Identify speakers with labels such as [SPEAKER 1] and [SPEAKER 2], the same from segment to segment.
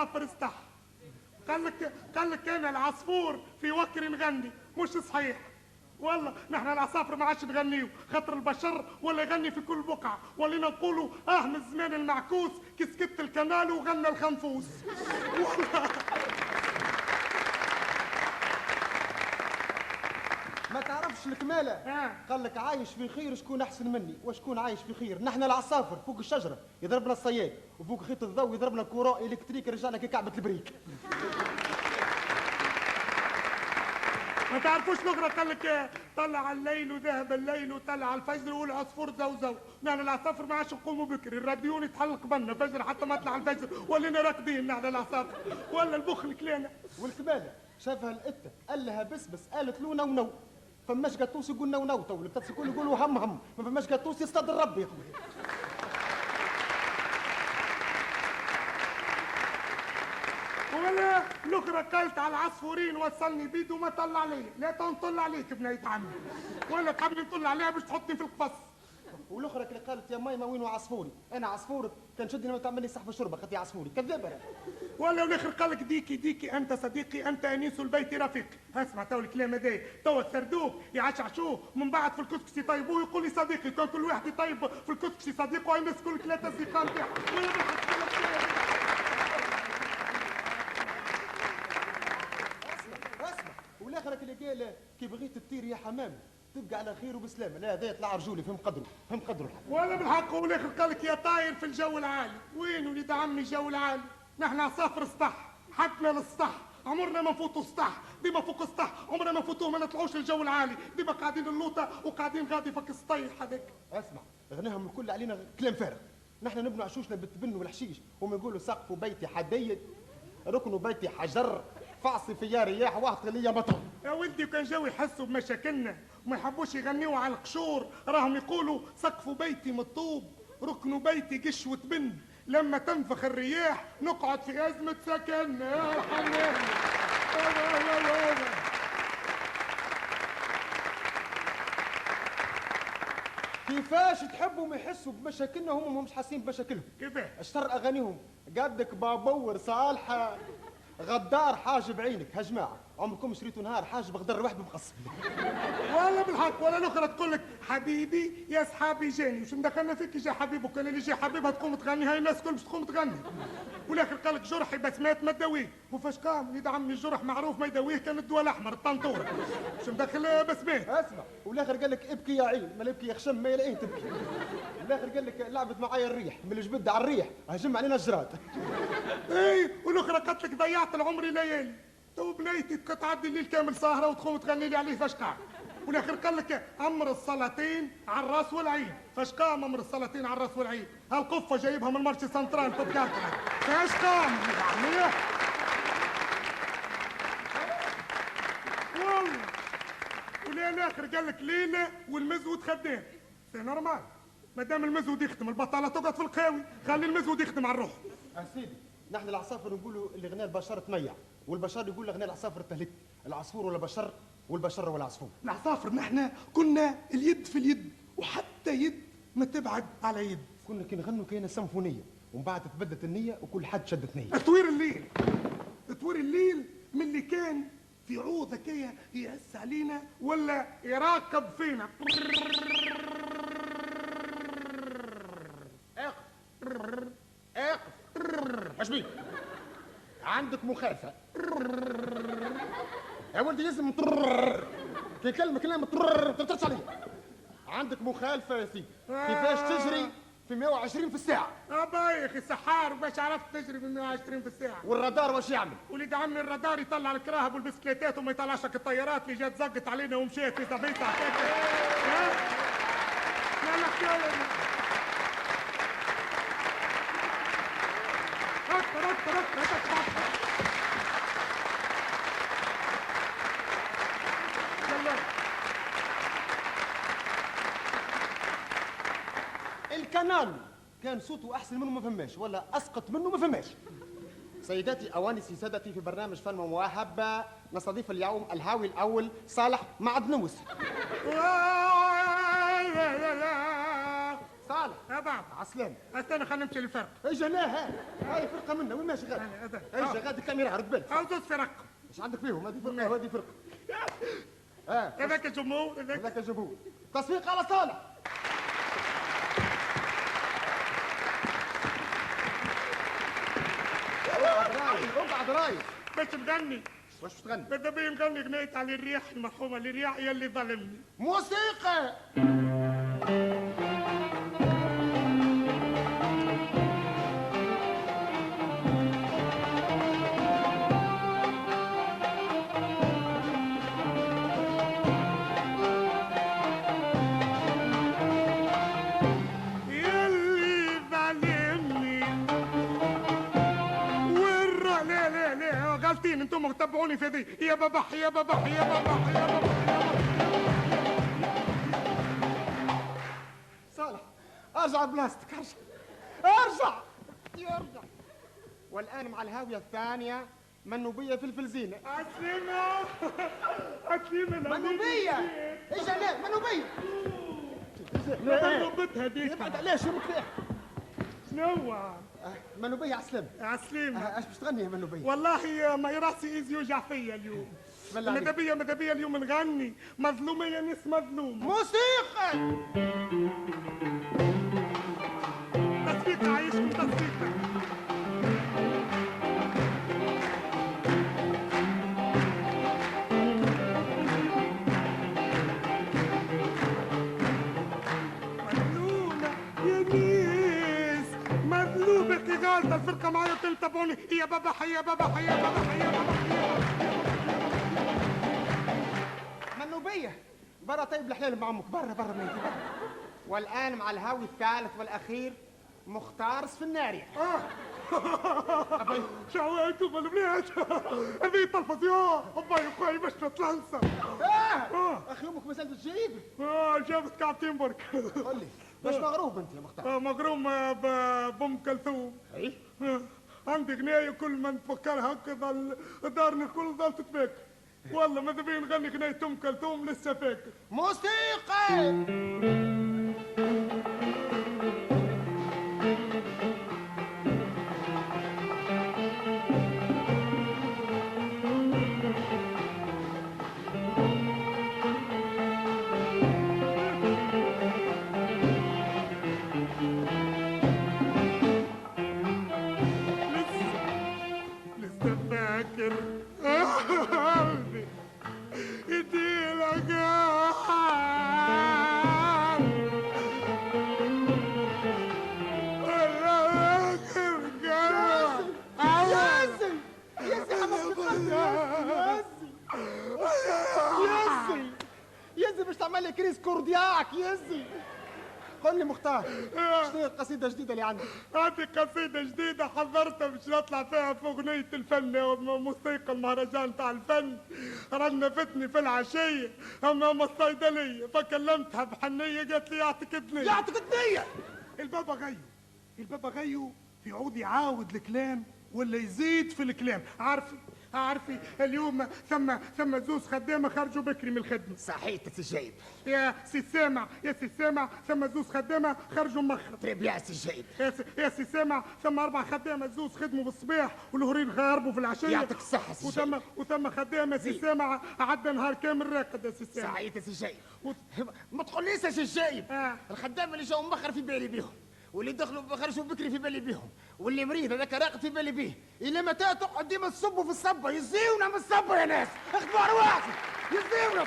[SPEAKER 1] العصافر استح. قال لك انا العصفور في وكر نغني، مش صحيح والله. نحن العصافر ما عادش نغنيو خاطر البشر ولا يغني في كل بقعه، ولينا نقولوا من الزمان المعكوس كي سكت الكنال وغنى الخنفوس والله.
[SPEAKER 2] ما تعرفش الكمالة؟ قال لك عايش في خير شكون أحسن مني وشكون عايش في خير؟ نحن العصافر فوق الشجرة يضربنا الصياد، وفوق خيط الضوء يضربنا كورة إلكتريك رجعنا كي كعبة البريك.
[SPEAKER 1] ما تعرفوش الأخرى قال لك طلع الليل وذهب الليل وطلع الفجر والعصفور زوزو. نحن العصافر ما عادش نقوموا بكري، الراديون يتحلق بنا فجر حتى ما طلع الفجر ولينا راكدين نحن العصافر، ولا البخل كلينا.
[SPEAKER 2] والكمالة شافها القتة قال لها بس قالت له نو. فماش قطوس يقول نو تو، البطاطس يقولوا هم، ما فماش قطوس يستدر ربي يا اخويا.
[SPEAKER 1] ولا الاخرى قالت على العصفورين وصلني بيد وما طلع لي، لا تنطل عليك بنية عمي، ولا تحبني نطل عليها باش تحطني في القفص.
[SPEAKER 2] والاخرى اللي قالت يا مايما وين عصفوري؟ انا عصفور كان شدني ما تعمل لي صحفه شربه خاطي عصفوري، كذابه.
[SPEAKER 1] ولا والاخر قال لك ديكي انت صديقي انت انيس البيت رفيقي. اسمع تو الكلام هذا، تو السردوق يعشعشوه من بعد في الكسكس يطيبوه يقول لي صديقي، كان كل واحد يطيب في الكسكس صديقه ويمس كل ثلاثه اصدقاء نتاعو.
[SPEAKER 2] اسمع والاخر اللي قال كي بغيت تطير يا حمام تبقى على خير وبسلامه، لا هذا يطلع رجولي فهم قدره.
[SPEAKER 1] ولا بالحق والاخر قال لك يا طاير في الجو العالي. وين وليد عمي الجو العالي؟ نحن عصافر سطح، حقنا للسطح، عمرنا ما نفوتوا سطح، ديما فوق السطح، عمرنا ما نفوتوه ما نطلعوش الجو العالي، ديما قاعدين اللوطه وقاعدين غادي فك السطيح هذاك.
[SPEAKER 2] اسمع غناهم الكل علينا كلام فارغ، نحن نبنوا عشوشنا بالتبن والحشيش، هم يقولوا سقف بيتي حديد، ركن بيتي حجر، فعصي فيا رياح واحد ليا مطر.
[SPEAKER 1] يا ولدي كان جاوا يحسوا بمشاكلنا وما يحبوش يغنيوا على القشور، راهم يقولوا سقف بيتي مطوب، ركن بيتي قش وتبن، لما تنفخ الرياح نقعد في أزمة سكن. يا حنان
[SPEAKER 2] كيفاش تحبوا ما يحسوا بمشاكلنا هم مش حاسين بمشاكلهم؟
[SPEAKER 1] كيفاش؟
[SPEAKER 2] اشتر اغانيهم قدك بابور صالحه غدار حاجب عينك. ها جماعه عمركم شريتوا نهار حاجب غدار واحد مقصب؟
[SPEAKER 1] ولا بالحق. ولا الاخرى تقول لك حبيبي يا صحابي جاني، وش مدخلنا فيك جا حبيب، وكان اللي جا حبيبها تقوم تغني، هاي الناس كل باش تقوم تغني. والاخر قال لك جرحي بس مات ما تداويه، وفاش قام وليد عمي الجرح معروف ما يداويه كان الدواء الاحمر الطنطوره، وش مدخل بس مات.
[SPEAKER 2] اسمع والاخر قال لك ابكي يا عين، ما يبكي يخشم ما يلاقيه تبكي. والاخر قال لك لعبت معايا الريح من الجبد على الريح هجم علينا الجراد.
[SPEAKER 1] اي والاخرى قالت لك ضيعت العمر ليالي، تو بنيتي تعدي الليل كامل سهره وتقوم تغني لي عليه فاش قام. والاخر قال لك امر الصلاتين على الراس والعين، فاش قام امر الصلاتين على الراس والعين؟ هالقفه جايبها من مرشي سنترال في بكاركا، فاش قام يعني؟ والله. ولا الاخر قال لك ليله والمزود خدام، سي نورمال، ما دام المزود يخدم البطاله تقعد في القهاوي، خلي المزود يخدم على الروح.
[SPEAKER 2] سيدي نحن العصافر نقولوا اللي غنى البشر تميع، والبشر يقول غنى العصافر تهلك، العصفور ولا بشر والبشر ولا عصفور.
[SPEAKER 1] العصافر نحن كنا اليد في اليد، وحتى يد ما تبعد على يد،
[SPEAKER 2] كنا كي نغنوا كاينه سيمفونيه ومن بعد تبدت النيه وكل حد شدت نيه.
[SPEAKER 1] تطوير الليل، تطوير الليل من اللي كان في عوض هكايا يهس علينا ولا يراقب فينا.
[SPEAKER 2] اقف اش بيك؟ عندك مخالفه يا ولدي، لازم كي كلمه كلام ما ترتش عليا. عندك مخالفه يا سيدي. كيفاش تجري في 120 في الساعه؟
[SPEAKER 1] يا اخي سحار وباش عرفت تجري في 120 في الساعه.
[SPEAKER 2] والرادار واش يعمل؟
[SPEAKER 1] وليد عمي الرادار يطلع الكراهب والبسكليتات وما يطلعش لك الطيارات اللي جات زقت علينا ومشيت في زبيطه هكاك. لا لا حكايه.
[SPEAKER 2] الكنال كان صوته احسن منه ما فهماش، ولا اسقط منه ما فهماش. سيداتي اوانسي سادتي، في برنامج فن ومواهب نستضيف اليوم الهاوي الاول صالح معدنوس.
[SPEAKER 1] صالح بعض.
[SPEAKER 2] عسلامة.
[SPEAKER 1] استنى خلينا نمشي للفرق.
[SPEAKER 2] اجا لا هاي فرقة منا وين ماشي غادي؟ اجا غادي الكاميرا رد بالك.
[SPEAKER 1] او زوز فرق.
[SPEAKER 2] ايش عندك فيهم؟ هذه فرقة وهذه فرقة.
[SPEAKER 1] هذاك الجمهور
[SPEAKER 2] هذاك الجمهور. تصفيق على صالح. اقعد رايح.
[SPEAKER 1] باش نغني.
[SPEAKER 2] واش تغني؟
[SPEAKER 1] ماذا بيا نغني غنية على الرياح المرحومة الرياح هي اللي ظلمني.
[SPEAKER 2] موسيقى.
[SPEAKER 1] انتم تتبعوني في ذي يا بابح يا بابح يا بابح يا بابح.
[SPEAKER 2] صالح ارجع بلاستيك ارجع يرجع. والان مع الهاويه الثانيه منوبيه فلفل زينه.
[SPEAKER 1] عسلمة عسلمة
[SPEAKER 2] منوبيه اجا لا منوبيه.
[SPEAKER 1] لا ربطها ديك.
[SPEAKER 2] ليش يمك فيها؟
[SPEAKER 1] شنو؟
[SPEAKER 2] منوبيه عسلمة.
[SPEAKER 1] عسلمة.
[SPEAKER 2] ايش باش تغني يا منوبيه؟
[SPEAKER 1] والله ما راسي ايز يوجع فيا اليوم. ماذا بيا اليوم نغني مظلومة يا ناس مظلومة.
[SPEAKER 2] موسيقى.
[SPEAKER 1] تصفيق عايشكم تصفيق. مظلومة يا ناس مظلومة كي غالطة الفرقة معايا تتبعوني يا بابا يا بابا يا بابا يا بابا.
[SPEAKER 2] منوبية برا طيب الحلال مع امك برا ميتي برا. والان مع الهاوي الثالث والاخير مختار سفناري.
[SPEAKER 1] شعواتكم البنات هذه التلفزيون اباي اخوي باش نتلنسى.
[SPEAKER 2] اخي امك ما زالت تجيب.
[SPEAKER 1] جابت كعبتين برك.
[SPEAKER 2] قول لي باش مغروب انت يا مختار؟
[SPEAKER 1] مغروم بام كلثوم.
[SPEAKER 2] اي
[SPEAKER 1] عندي غنايه كل ما نفكرها هكا دارنا الكل ظل تتباكى. والله ماذا بيا نغني غنايه ام كلثوم لسه فاكر.
[SPEAKER 2] موسيقى.
[SPEAKER 1] لسه فاكر قلبي ايدي لقاها ولا فاكر قلبي.
[SPEAKER 2] ياسي ياسي باش تعمل لي كريس كوردياك ياسي. قل لي مختار شنو هي القصيده الجديده اللي عندك؟
[SPEAKER 1] عندي قصيدة جديدة حضرتها باش نطلع فيها في أغنية الفن موسيقى المهرجان تاع الفن. رنفتني في العشية أمام الصيدلية فكلمتها بحنية قالت لي يعطيك الدنيا.
[SPEAKER 2] يعطيك الدنيا.
[SPEAKER 1] البابا غيو في عود يعاود الكلام ولا يزيد في الكلام. عارفي اليوم ثم زوز خدامه خرجوا بكري من الخدمه.
[SPEAKER 2] صحيت السجايب.
[SPEAKER 1] يا سي سامع ثم زوز خدامه خرجوا مخرب.
[SPEAKER 2] طيب يا السجايب.
[SPEAKER 1] يا سي سامع ثم 4 خدامه زوز خدموا بالصباح والهورين هربوا في العشيه.
[SPEAKER 2] يعطيك الصحه السجايب.
[SPEAKER 1] وثم خدامه سي سامع عدى نهار كامل راقد يا سي سامع.
[SPEAKER 2] صحيت السجايب. ما تقوليش يا السجايب. الخدام اللي جاوا مخر في بالي بيهم واللي دخلوا خرجوا بكري في بالي بيهم واللي مريض هذاك راقد في بالي بيه. الى متى تقعد ديما تصبوا في الصبه؟ يزيونا من الصبه يا ناس. اخذوا ارواحكم يزيونا.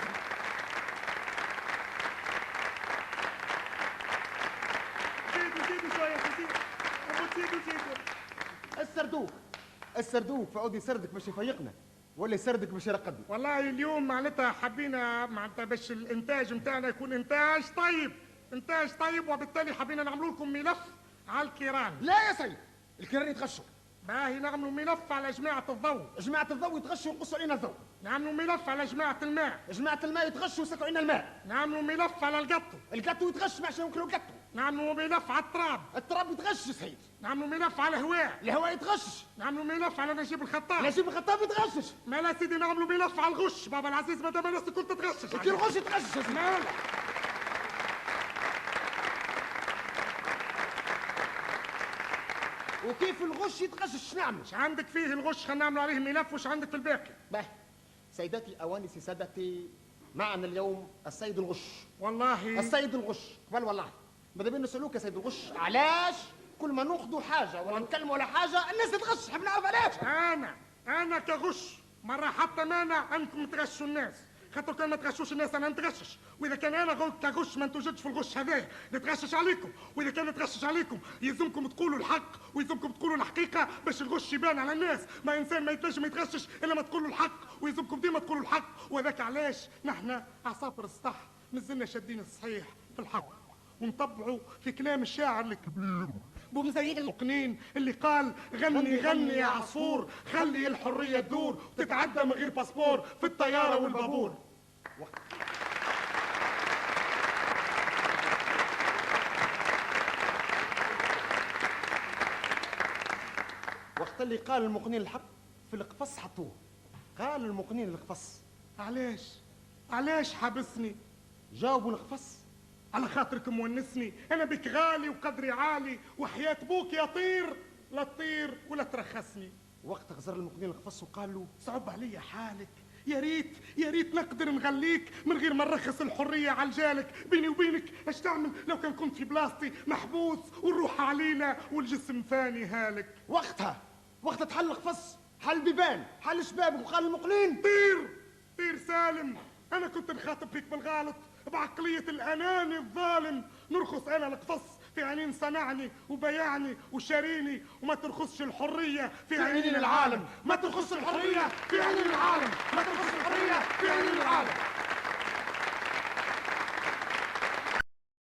[SPEAKER 1] زيدوا شويه زيدوا.
[SPEAKER 2] السردوك فاودي سردك باش يفيقنا ولا يسردك باش يرقدنا؟
[SPEAKER 1] والله اليوم معناتها حبينا معناتها باش الانتاج نتاعنا يكون انتاج طيب وبالتالي حبينا نعملوا لكم ملف على الكيران.
[SPEAKER 2] لا يا سيد الكيران يتغشوا.
[SPEAKER 1] باهي نعملوا ملف على جماعة الضوء.
[SPEAKER 2] جماعة الضوء يتغشوا ويقصوا علينا الضوء.
[SPEAKER 1] نعملوا ملف على جماعة الماء.
[SPEAKER 2] جماعة الماء يتغشوا ويسكوا علينا الماء.
[SPEAKER 1] نعملوا ملف على
[SPEAKER 2] القطو يتغش عشان ياكلوا القطو.
[SPEAKER 1] نعملوا ملف على
[SPEAKER 2] التراب يتغش يا سيد.
[SPEAKER 1] نعملوا ملف على الهواء
[SPEAKER 2] يتغش.
[SPEAKER 1] نعملوا ملف على نجيب الخطاب
[SPEAKER 2] يتغشش.
[SPEAKER 1] ما لا سيدي نعملوا ملف على الغش. بابا العزيز ما دام الناس الكل تتغشش.
[SPEAKER 2] كي الغش يتغشش. وكيف الغش يتغشش نعمل؟
[SPEAKER 1] مش عندك فيه الغش، خلينا نعمل عليه ملف، وش عندك في الباقي؟
[SPEAKER 2] به سيداتي أوانسي سادتي، معنا اليوم السيد الغش.
[SPEAKER 1] والله
[SPEAKER 2] السيد الغش قبل والله ماذا بينا نسألوك يا سيد الغش علاش كل ما ناخذوا حاجة ولا نكلموا على حاجة الناس تتغش؟ حاب نعرف علاش.
[SPEAKER 1] أنا كغش مرة حتى مانع أنكم تغشوا الناس، خاطر كان ما تغشوش الناس انا نتغشش، واذا كان انا قلت كغش ما نتوجدش في الغش هذايا نتغشش عليكم، واذا كان نتغشش عليكم يلزمكم تقولوا الحق ويلزمكم تقولوا الحقيقه باش الغش يبان على الناس. ما انسان ما يتنجم يتغشش الا ما تقولوا الحق، ويلزمكم ديما تقولوا الحق، وهذاك علاش نحن عصافر الصح مازلنا شادين الصحيح في الحق، ونطبعوا في كلام الشاعر الكبير بومزيد المقنين اللي قال غني غني يا عصفور خلي الحريه تدور وتتعدى من غير باسبور في الطياره والبابور.
[SPEAKER 2] وقت اللي قال المقنين الحق في القفص حطوه. قال المقنين القفص علاش حابسني؟ جاوبوا القفص
[SPEAKER 1] على خاطرك مونسني، انا بك غالي وقدري عالي وحياة بوك يا طير لا تطير ولا ترخصني.
[SPEAKER 2] وقت غزر المقنين القفص وقال له
[SPEAKER 1] صعب عليا حالك، يا ريت نقدر نغليك من غير ما نرخص الحريه على الجالك. بيني وبينك اش تعمل لو كان كنت في بلاصتي محبوس والروح علينا والجسم فاني هالك.
[SPEAKER 2] وقتها تحل القفص، حل بيبان، حل شبابك، وقال المقنين
[SPEAKER 1] طير سالم. انا كنت نخاطب فيك بالغلط بعقليه الاناني الظالم، نرخص انا القفص في عينين صنعني وبيعني وشاريني، وما ترخصش الحريه في عينين العالم، ما ترخصش الحريه في عينين العالم، ما ترخصش الحريه في عينين العالم.